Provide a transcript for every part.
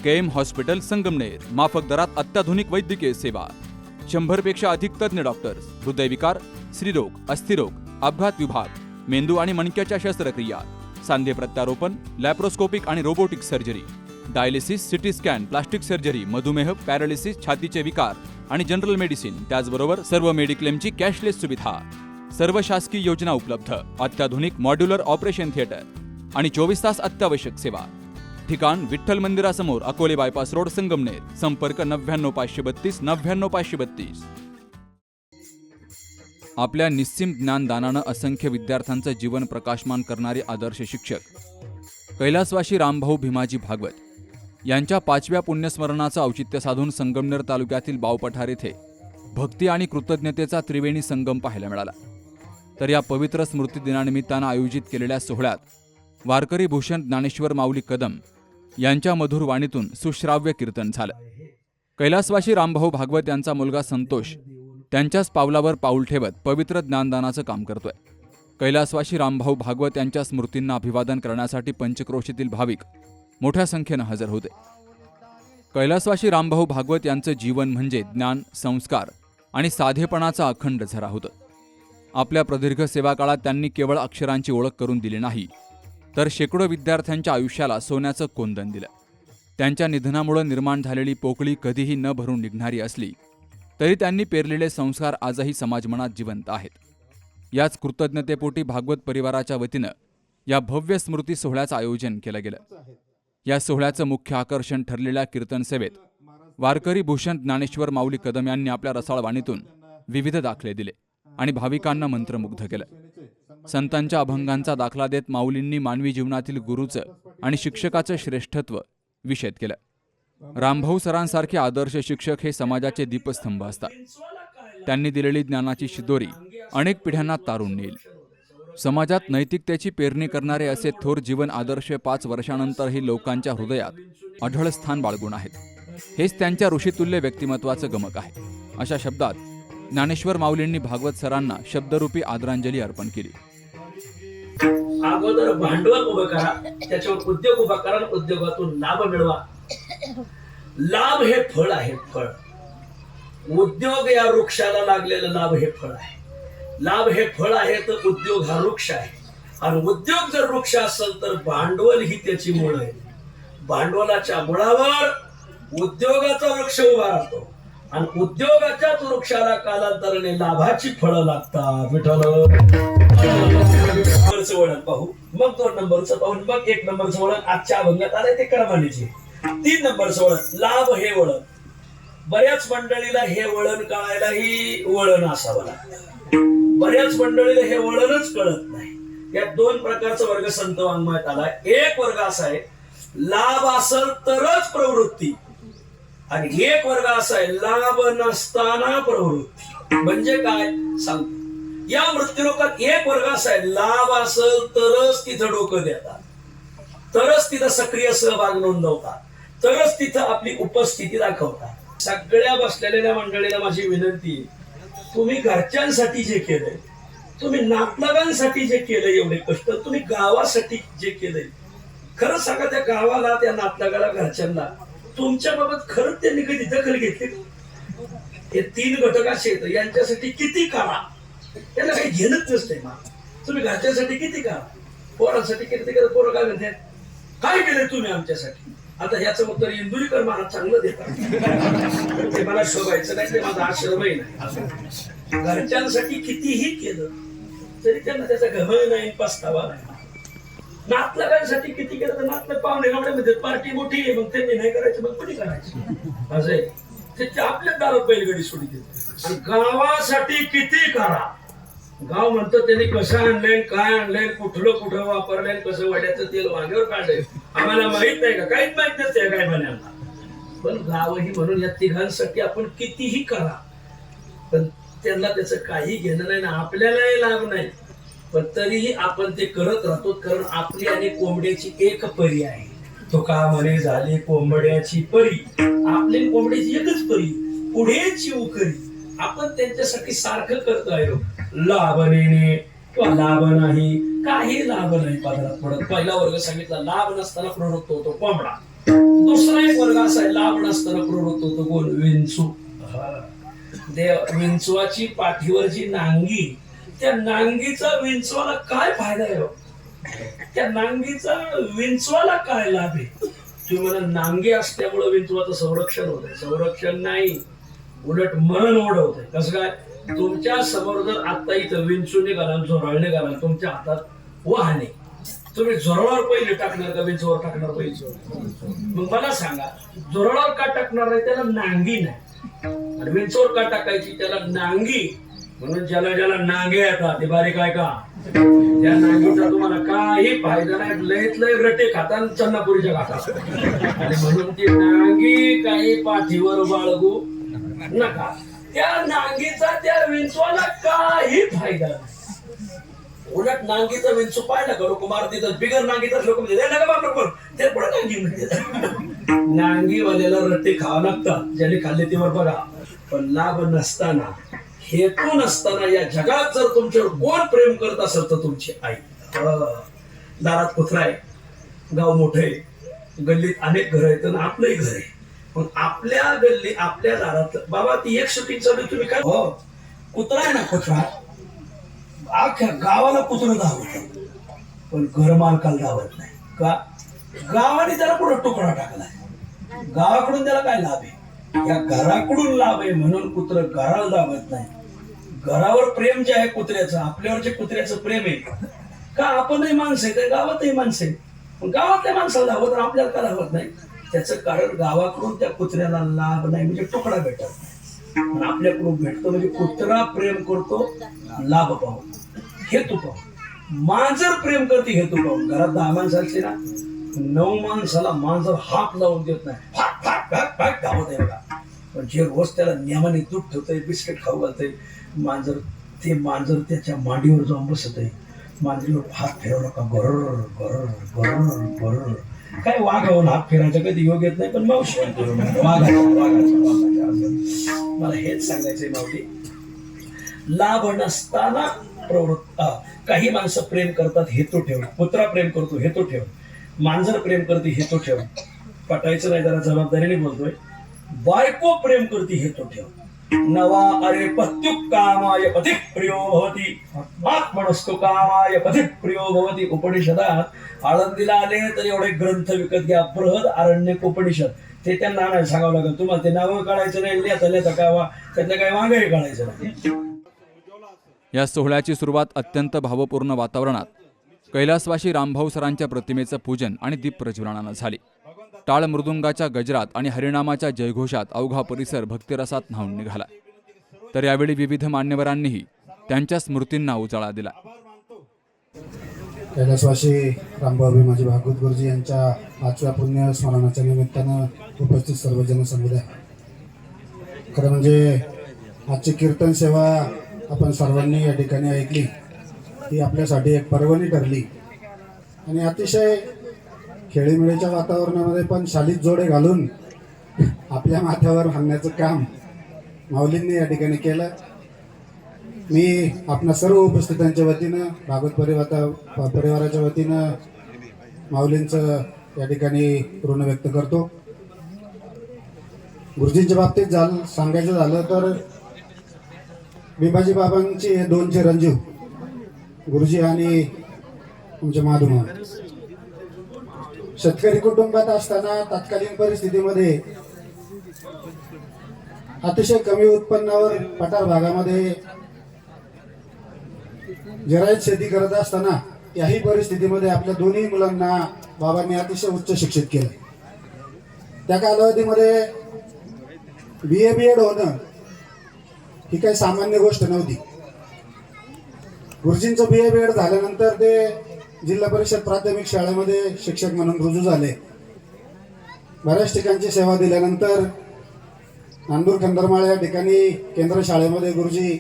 KM hospital Sangamner, माफक दरात अत्याधुनिक वैद्यकीय सेवा, 100 पेक्षा अधिक तज्ञ डॉक्टर्स, हृदयविकार, स्त्रीरोग, अस्थिरोग, अपघात विभाग, मेंदू आणि मणक्याच्या शस्त्रक्रिया, सांधे प्रत्यारोपण, लॅप्रोस्कोपिक आणि robotic surgery, dialysis, CT scan, plastic surgery, मधुमेह, पॅरालिसिस, छातीचे विकार आणि जनरल मेडिसिन, त्याचबरोबर सर्व मेडिक्लेमची कॅशलेस सुविधा, सर्व शासकीय योजना उपलब्ध, अत्याधुनिक मॉड्युलर ऑपरेशन थिएटर आणि 24 तास अत्यावश्यक सेवा. ठिकाण विठ्ठल मंदिरासमोर, अकोले बायपास रोड, संगमनेर. संपर्क 99532 99532. आपल्या निस्सीम ज्ञानदानानं असंख्य विद्यार्थ्यांचं जीवन प्रकाशमान करणारे आदर्श शिक्षक कैलासवासी रामभाऊ भीमाजी भागवत यांच्या 5व्या पुण्यस्मरणाचं औचित्य साधून संगमनेर तालुक्यातील बावपठार येथे भक्ती आणि कृतज्ञतेचा त्रिवेणी संगम पाहायला मिळाला. तर या पवित्र स्मृती दिनानिमित्तानं आयोजित केलेल्या सोहळ्यात वारकरी भूषण ज्ञानेश्वर माऊली कदम यांच्या मधुर वाणीतून सुश्राव्य कीर्तन झालं. कैलासवासी रामभाऊ भागवत यांचा मुलगा संतोष त्यांच्याच पावलावर पाऊल ठेवत पवित्र ज्ञानदानाचं काम करतोय. कैलासवासी रामभाऊ भागवत यांच्या स्मृतींना अभिवादन करण्यासाठी पंचक्रोशीतील भाविक मोठ्या संख्येनं हजर होते. कैलासवासी रामभाऊ भागवत यांचं जीवन म्हणजे ज्ञान, संस्कार आणि साधेपणाचा अखंड झरा होतं. आपल्या प्रदीर्घ सेवाकाळात त्यांनी केवळ अक्षरांची ओळख करून दिली नाही, तर शेकडो विद्यार्थ्यांच्या आयुष्याला सोन्याचं कोंदण दिलं. त्यांच्या निधनामुळे निर्माण झालेली पोकळी कधीही न भरून निघणारी असली तरी त्यांनी पेरलेले संस्कार आजही समाजमनात जिवंत आहेत. याच कृतज्ञतेपोटी भागवत परिवाराच्या वतीनं या भव्य स्मृती सोहळ्याचं आयोजन केलं गेलं. या सोहळ्याचं मुख्य आकर्षण ठरलेल्या कीर्तन सेवेत वारकरी भूषण ज्ञानेश्वर माऊली कदम यांनी आपल्या रसाळ वाणीतून विविध दाखले दिले आणि भाविकांना मंत्रमुग्ध केलं. संतांच्या अभंगांचा दाखला देत माऊलींनी मानवी जीवनातील गुरुचं आणि शिक्षकाचं श्रेष्ठत्व विशद केलं. रामभाऊ सरांसारखे आदर्श शिक्षक हे समाजाचे दीपस्तंभ असतात. त्यांनी दिलेली ज्ञानाची शिदोरी अनेक पिढ्यांना तारून नेईल. समाजात नैतिकतेची पेरणी करणारे असे थोर जीवन आदर्श 5 वर्षांनंतरही लोकांच्या हृदयात अढळ स्थान बाळगून आहेत. हेच त्यांच्या ऋषितुल्य व्यक्तिमत्वाचं गमक आहे. अशा शब्दात ज्ञानेश्वर माऊलींनी भागवत सरांना शब्दरूपी आदरांजली अर्पण केली. अगोदर भांडवल उभं करा, त्याच्यावर उद्योग उभा करा, उद्योगातून लाभ मिळवा. लाभ हे फळ आहे. फळ उद्योग या वृक्षाला लागलेलं लाभ हे फळ आहे. लाभ हे फळ आहे तर उद्योग हा वृक्ष आहे. आणि उद्योग जर वृक्ष असेल तर भांडवल ही त्याची मूळ आहे. भांडवलाच्या मुळावर उद्योगाचा वृक्ष उभा राहतो आणि उद्योगाच्याच वृक्षाला कालांतराने लाभाची फळं लागतात. विठ्ठल वळण पाहू, मग 2 नंबरचं पाहू, मग 1 नंबरचं वळण आजच्या अभंगात आलंय ते क्रमानेचे. 3 नंबरचं वळण लाभ हे वळण. बऱ्याच मंडळीला हे वळण कळायलाही वळण असावं लागतं. बऱ्याच मंडळीला हे वळणच कळत नाही. या 2 प्रकारचा वर्ग संत वाङ्मयात आलाय. एक वर्ग असा आहे लाभ असेल तरच प्रवृत्ती, आणि एक वर्ग असा आहे लाभ नसताना प्रवृत्ती. म्हणजे काय सांगतो. या मृत्यूलोकात एक वर्ग असा आहे लाभ असेल तरच तिथं डोकं देतात, तरच तिथं सक्रिय सहभाग नोंदवतात, तरच तिथं आपली उपस्थिती दाखवतात. सगळ्या बसलेल्या मंडळीला माझी विनंती आहे, तुम्ही घरच्यांसाठी जे केलंय, तुम्ही नातलगांसाठी जे केलंय, एवढे कष्ट तुम्ही गावासाठी जे केलंय, खरं सांगा त्या गावाला, त्या नातलगाला, घरच्यांना तुमच्या बाबत खरंच त्यांनी कधी दखल घेतली? हे 3 घटक असे आहेत, यांच्यासाठी किती करा, त्याला काही घेणंच नसते. तुम्ही घरच्यासाठी किती करा, पोरांसाठी किती करा. पोरं काय म्हणतात, काय केलं तुम्ही आमच्यासाठी? आता ह्याचं उत्तर इंदुरीकर मला चांगलं देतात. ते मला शोभायचं नाही, ते माझा आश्रमही नाही. घरच्यांसाठी कितीही केलं तरी त्यांना त्याचा घमळ नाही, पस्तावा नाही. नातलगांसाठी किती केलं तर नातलग पाहुणे एवढे म्हणजे पार्टी मोठी आहे, मग त्यांनी नाही करायचं, मग कुणी करायचं? असं आहे ते आपल्या दारात बैलगाडी सोडी देत. आणि गावासाठी किती करा. गाव म्हणतं त्यांनी कसं आणलंय, काय आणलंय, कुठं वापरलंय, कसं वड्याचं तेल वांग्यावर काढलंय, आम्हाला माहित नाही का? काहीच माहित नसते काय म्हणाला. पण गावही म्हणून या तिघांसाठी आपण कितीही करा, पण त्यांना त्याचं काही घेणं नाही ना, आपल्यालाही लाभ नाही, पण तरीही आपण ते करत राहतो. कारण आपली आणि कोंबड्याची एक परी आहे. तो का म्हणे झाली कोंबड्याची परी, आपली कोंबड्याची एकच परी, पुढेची उकरी. आपण त्यांच्यासाठी सारखं करतोय. लाभ नेणे किंवा लाभ नाही, काही लाभ नाही पदरात पडत. पहिला वर्ग सांगितला लाभ नसताना प्रवृत्त होतो कोंबडा. दुसरा एक वर्ग असा आहे, लांब नसताना प्रवृत्त होतो कोण? विंचू. देव विंचवाची पाठीवरची नांगी, त्या नांगीचा विंचवाला काय फायदा आहे हो? त्या नांगीचा विंचवाला काय लाभ आहे? तुम्ही म्हणा नांगी असल्यामुळे विंचवाचं संरक्षण होत आहे. संरक्षण नाही, उलट मरण ओढवत आहे. कसं काय? तुमच्या समोर जर आता इथं विंचू निघाला, झोराळ निघाला, तुमच्या हातात वाहने, तुम्ही झोराळावर पहिले टाकणार का विंचूवर टाकणार पहिले? मग मला सांगा, झोराळावर का टाकणार नाही? त्याला नांगी नाही. आणि विंचूवर का टाकायची? त्याला नांगी. म्हणून ज्याला ज्याला नांगे येतात ते बारीक आहे का? त्या नांगीचा तुम्हाला काही फायदा नाही. लयत लय रटे खाता चन्नापुरीच्या खातात. आणि म्हणून ती नांगी काही पाठीवर बाळगू नका. त्या नांगीचा त्या विंचवाला काही फायदा नाही. उलट नांगीचा विंचू पाहिला का लोक मारतील, बिगर नांगीचाच लोक ते पुढे नांगी म्हणते. नांगीवाल्याला रट्टे खावं लागतात, ज्याने खाल्ले तेवर बघा. पण लाभ नसताना, हेतू नसताना या जगात जर तुमच्यावर कोण प्रेम करत असेल तर तुमची आई. दारात कुत्रा आहे, गाव मोठे, गल्लीत अनेक घर आहेत, आपलंही घर आहे. पण आपल्या गल्ली, आपल्या दारात बाबा ती एक शूटिंग चालू, तुम्ही काय हो कुत्रा आहे ना, कुत्रा अख्ख्या गावाला कुत्रं धावत, पण घर मालकाला धावत नाही का? गावाने त्याला पुढे तुकडा टाकलाय. गावाकडून त्याला काय लाभ आहे? या घराकडून लाभ आहे म्हणून कुत्र घराला धावत नाही. घरावर प्रेम जे आहे कुत्र्याचं, आपल्यावर जे कुत्र्याचं प्रेम आहे का? आपणही माणसं आहे, तर गावातही माणसं आहे. पण गावातल्या माणसाला धावत, आपल्याला का धावत नाही? त्याचं कारण गावाकडून त्या कुत्र्याला लाभ नाही, म्हणजे तुकडा भेटत नाही. पण आपल्याकडून भेटतो म्हणजे कुत्रा प्रेम करतो लाभ पाहून, हेतू पाहून. मांजर प्रेम करते हेतू पाहून. घरात 10 माणसं असली ना, 9 माणसाला मांजर हात लावून देत नाही, फाक फाक फाक फाक धावत आहे बघा. पण जे रोज त्याला नियमाने दूध ठेवतंय, बिस्किट खाऊ घालतंय मांजर, ते मांजर त्याच्या मांडीवर जाऊन बसत आहे. मांजरीवर हात फिरवला का गरर गरर गरर गरर. काय वाघावून हात फिरायचा कधी योग येत नाही, पण मावशी वाघाच्या मला हेच सांगायचंय मावली. लाभ नसताना प्रवृत्त. काही माणसं प्रेम करतात हेतू ठेवून. कुत्रा प्रेम करतो हेतू ठेवून, मांजर प्रेम करते हेतू ठेवून. पटायचं नाही, जरा जबाबदारीने बोलतोय. बायको प्रेम करते हेतू ठेवून. नवा अरे पत्युक कामाय पथिक प्रियो भवती, आत्मनस्तु कामाय पथिक प्रियो भवती. उपनिषदात आळंदीला आले तर एवढे ग्रंथ विकत घ्या. बृहद आरण्यक उपनिषद. ते त्यांना नाही सांगावं लागेल. तुम्हाला ते नावं कळायचं नाही, लिहिता काय त्यातलं काय वांगही कळायचं नाही. या सोहळ्याची सुरुवात अत्यंत भावपूर्ण वातावरणात कैलासवासी रामभाऊ सरांच्या प्रतिमेचं पूजन आणि दीप प्रज्वलनानं झाली. टाळ मृदुंगाच्या गजरात आणि हरिनामाच्या जयघोषात अवघा परिसर भक्तिरसात न्हाऊन निघाला. तर यावेळी विविध मान्यवरांनीही त्यांच्या स्मृतींना उजाळा दिला. कैलासवासी रामभाऊ भीमाजी भागवत गुरुजी यांच्या 5व्या पुण्य स्मरणाच्या निमित्तानं उपस्थित सर्व जनसमुदाय, खरं म्हणजे आजची कीर्तन सेवा आपण सर्वांनी या ठिकाणी ऐकली. ही आपल्यासाठी एक पर्वणी ठरली आणि अतिशय खेळीमेळीच्या वातावरणामध्ये पण शालीत जोडे घालून आपल्या माथ्यावर आणण्याचं काम माऊलींनी या ठिकाणी केलं. मी आपल्या सर्व उपस्थितांच्या वतीनं, भागवत परिवाराच्या वतीनं माऊलींचं या ठिकाणी ऋण व्यक्त करतो. गुरुजींच्या बाबतीत सांगायचं झालं तर भीमाजी बाबांची हे 2 चिरंजीव गुरुजी आणि आमचे माधुमा. शेतकरी कुटुंबात असताना तत्कालीन परिस्थितीमध्ये अतिशय कमी उत्पन्नावर पठार भागामध्ये जिरायत शेती करत असताना याही परिस्थितीमध्ये आपल्या दोन्ही मुलांना बाबांनी अतिशय उच्च शिक्षित केलं. त्या कालावधीमध्ये BA BEd होणं ही काही सामान्य गोष्ट नव्हती. गुरुजींचं BA BEd झाल्यानंतर ते जिल्हा परिषद प्राथमिक शाळेमध्ये शिक्षक म्हणून रुजू झाले. बऱ्याच ठिकाणची सेवा दिल्यानंतर नांदूर खंदरमाळ या ठिकाणी केंद्र शाळेमध्ये गुरुजी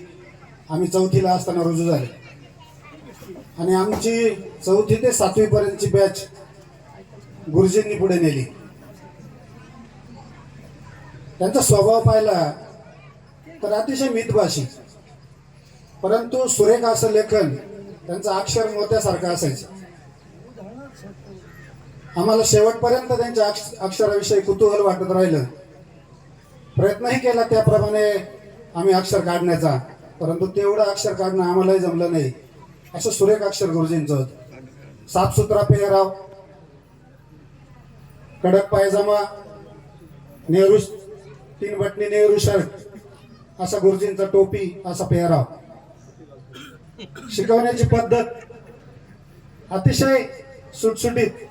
आम्ही 4थीला असताना रुजू झाले आणि आमची 4थी ते 7वी पर्यंतची बॅच गुरुजींनी पुढे नेली. त्यांचा स्वभाव पाहिला तर अतिशय मितभाषी, परंतु सुरेख असं लेखन, त्यांचं अक्षर मोत्यासारखं असायचं. आम्हाला शेवटपर्यंत त्यांच्या अक्षराविषयी कुतूहल वाटत राहिलं. प्रयत्नही केला त्याप्रमाणे आम्ही अक्षर काढण्याचा, परंतु तेवढं अक्षर काढणं आम्हालाही जमलं नाही. असं सुरेख अक्षर गुरुजींचं होतं. साफसुथरा पेहराव, कडक पायजामा, नेहरू 3 बटणी नेहरू शर्ट, असा गुरुजींचा टोपी, असा पेहराव. शिकवण्याची पद्धत अतिशय सुटसुटीत,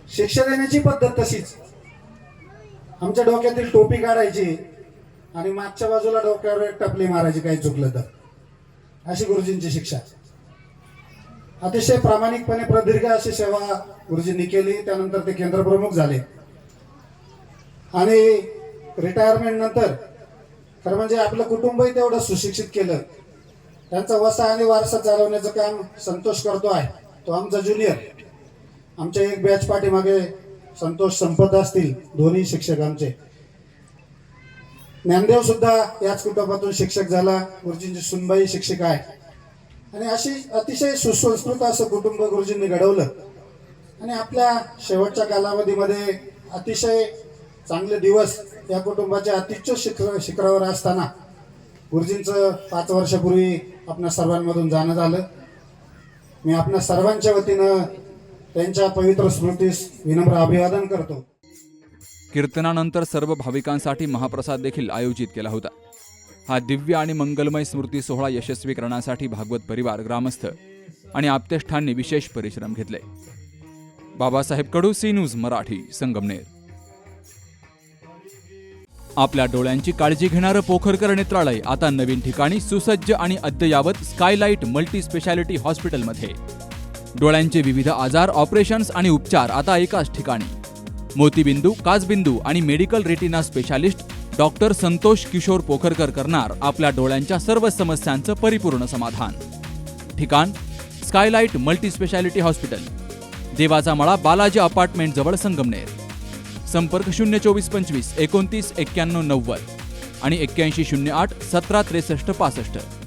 शिक्षा देण्याची पद्धत तशीच. आमच्या डोक्यातील टोपी काढायची आणि मागच्या बाजूला डोक्यावर एक टपली मारायची काही चुकलं तर, अशी गुरुजींची शिक्षा. अतिशय प्रामाणिकपणे प्रदीर्घ अशी सेवा गुरुजींनी केली. त्यानंतर ते केंद्र प्रमुख झाले आणि रिटायरमेंट नंतर खरं म्हणजे आपलं कुटुंबही तेवढं सुशिक्षित केलं. त्यांचा वसा आणि वारसा चालवण्याचं काम संतोष करतो आहे. तो आमचा ज्युनियर, आमच्या एक बॅच पाठीमागे संतोष संपत असतील, दोन्ही शिक्षक आमचे. ज्ञानदेव सुद्धा याच कुटुंबातून शिक्षक झाला. गुरुजींची सुनबाई शिक्षिका आहे. आणि अशी अतिशय सुसंस्कृत असं कुटुंब गुरुजींनी घडवलं. आणि आपल्या शेवटच्या कालावधीमध्ये अतिशय चांगले दिवस या कुटुंबाच्या अत्युच्च शिखरावर असताना गुरुजींचं 5 वर्षापूर्वी आपल्या सर्वांमधून जाणं झालं. मी आपल्या सर्वांच्या वतीनं त्यांच्या पवित्र स्मृतीस विनम्र अभिवादन करतो. कीर्तनानंतर सर्व भाविकांसाठी महाप्रसाद देखील आयोजित केला होता. हा दिव्य आणि मंगलमय स्मृती सोहळा यशस्वी करण्यासाठी भागवत परिवार, ग्रामस्थ आणि आप्तेष्ठांनी विशेष परिश्रम घेतले. बाबासाहेब कडू, सी न्यूज मराठी, संगमनेर. आपल्या डोळ्यांची काळजी घेणारं पोखरकर नेत्रालय आता नवीन ठिकाणी सुसज्ज आणि अद्ययावत स्कायलाइट मल्टी स्पेशालिटी हॉस्पिटलमध्ये. डोळ्यांचे विविध आजार, ऑपरेशन्स आणि उपचार आता एकाच ठिकाणी. मोतीबिंदू, काचबिंदू आणि medical retina specialist doctor Santosh Kishor Pokharkar करणार आपल्या डोळ्यांच्या सर्व समस्यांचं परिपूर्ण समाधान. ठिकाण स्कायलाइट मल्टी स्पेशालिटी हॉस्पिटल, देवाचा मळा, बालाजी अपार्टमेंट जवळ, संगमनेर. संपर्क 02425 29 91 90 आणि 8108 17 63 65.